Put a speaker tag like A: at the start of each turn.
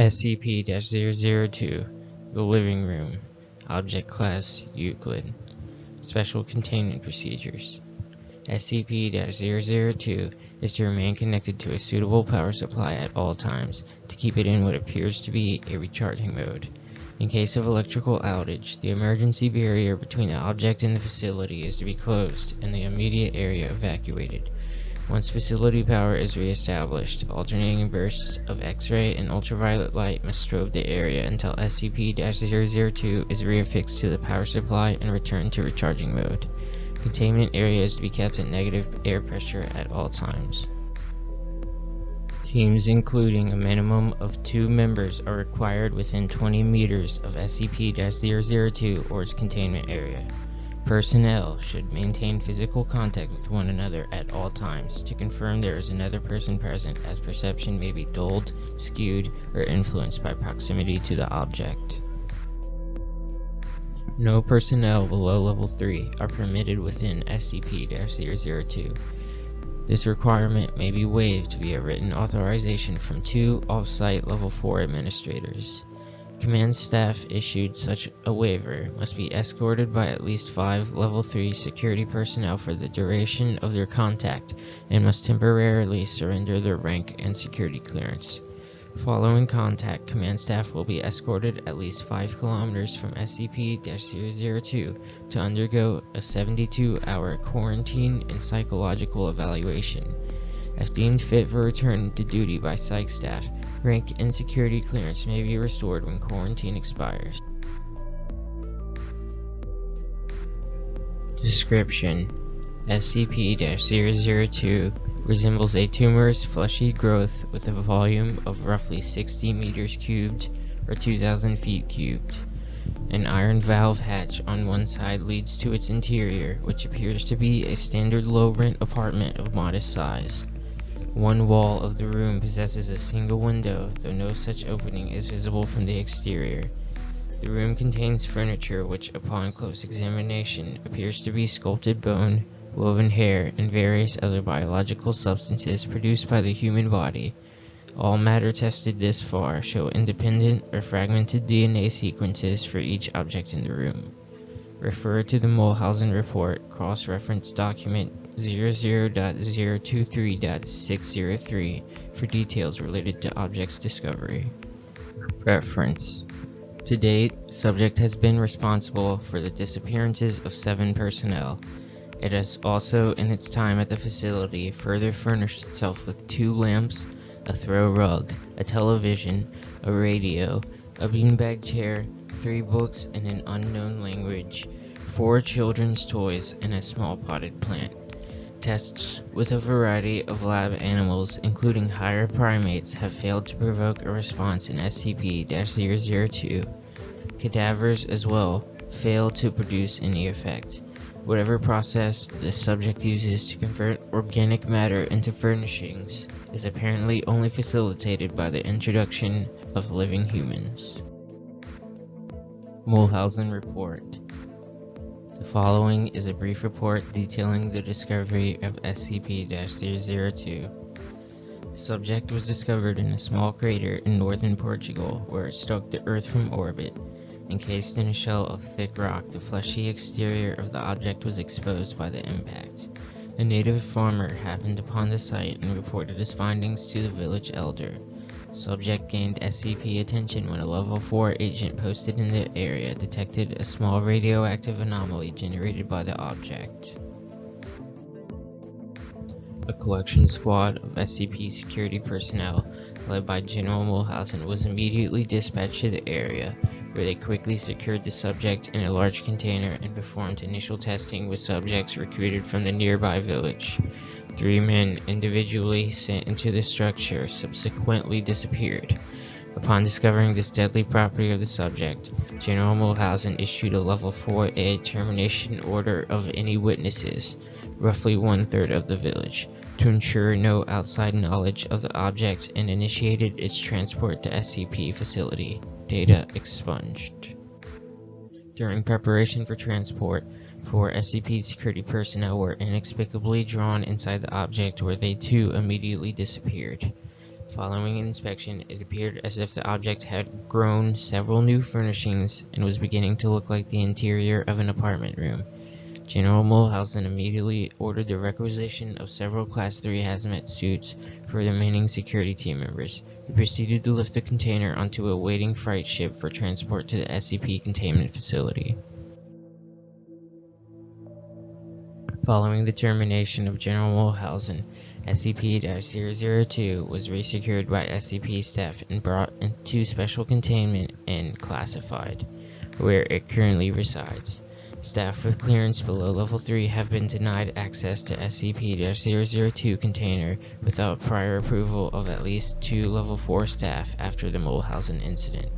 A: SCP-002, the living room, object class Euclid, special containment procedures. SCP-002 is to remain connected to a suitable power supply at all times to keep it in what appears to be a recharging mode. In case of electrical outage, the emergency barrier between the object and the facility is to be closed and the immediate area evacuated. Once facility power is re-established, alternating bursts of X-ray and ultraviolet light must strobe the area until SCP-002 is reaffixed to the power supply and returned to recharging mode. Containment area is to be kept at negative air pressure at all times. Teams including a minimum of 2 members are required within 20 meters of SCP-002 or its containment area. Personnel should maintain physical contact with one another at all times to confirm there is another person present, as perception may be dulled, skewed, or influenced by proximity to the object. No personnel below level 3 are permitted within SCP-002. This requirement may be waived via written authorization from 2 off-site level 4 administrators. Command staff issued such a waiver must be escorted by at least 5 level 3 security personnel for the duration of their contact and must temporarily surrender their rank and security clearance. Following contact, command staff will be escorted at least 5 kilometers from SCP-002 to undergo a 72-hour quarantine and psychological evaluation. If deemed fit for return to duty by psych staff, rank and security clearance may be restored when quarantine expires. Description: SCP-002 resembles a tumorous fleshy growth with a volume of roughly 60 meters cubed or 2,000 feet cubed. An iron valve hatch on one side leads to its interior, which appears to be a standard low-rent apartment of modest size. One wall of the room possesses a single window, though no such opening is visible from the exterior. The room contains furniture which, upon close examination, appears to be sculpted bone, woven hair, and various other biological substances produced by the human body. All matter tested this far show independent or fragmented DNA sequences for each object in the room. Refer to the Mulhausen Report, cross-reference document 00.023.603 for details related to object's discovery. Reference: to date, subject has been responsible for the disappearances of 7 personnel. It has also, in its time at the facility, further furnished itself with 2 lamps, a throw rug, a television, a radio, a beanbag chair, 3 books in an unknown language, 4 children's toys, and a small potted plant. Tests with a variety of lab animals, including higher primates, have failed to provoke a response in SCP-002. Cadavers, as well, fail to produce any effect. Whatever process the subject uses to convert organic matter into furnishings is apparently only facilitated by the introduction of living humans. Mulhausen Report. The following is a brief report detailing the discovery of SCP-002. The subject was discovered in a small crater in northern Portugal, where it struck the Earth from orbit. Encased in a shell of thick rock, the fleshy exterior of the object was exposed by the impact. A native farmer happened upon the site and reported his findings to the village elder. Subject gained SCP attention when a level 4 agent posted in the area detected a small radioactive anomaly generated by the object. A collection squad of SCP security personnel, led by General Mulhausen, was immediately dispatched to the area, where they quickly secured the subject in a large container and performed initial testing with subjects recruited from the nearby village. 3 men individually sent into the structure subsequently disappeared. Upon discovering this deadly property of the subject, General Mulhausen issued a level 4A termination order of any witnesses, roughly 1/3 of the village, to ensure no outside knowledge of the object, and initiated its transport to SCP facility. Data expunged. During preparation for transport, 4 SCP security personnel were inexplicably drawn inside the object, where they too immediately disappeared. Following inspection, it appeared as if the object had grown several new furnishings and was beginning to look like the interior of an apartment room. General Mulhausen immediately ordered the requisition of several Class 3 hazmat suits for the remaining security team members. He proceeded to lift the container onto a waiting freight ship for transport to the SCP containment facility. Following the termination of General Mulhausen, SCP-002 was resecured by SCP staff and brought into special containment and classified, where it currently resides. Staff with clearance below Level 3 have been denied access to SCP-002 container without prior approval of at least 2 Level 4 staff after the Mulhausen incident.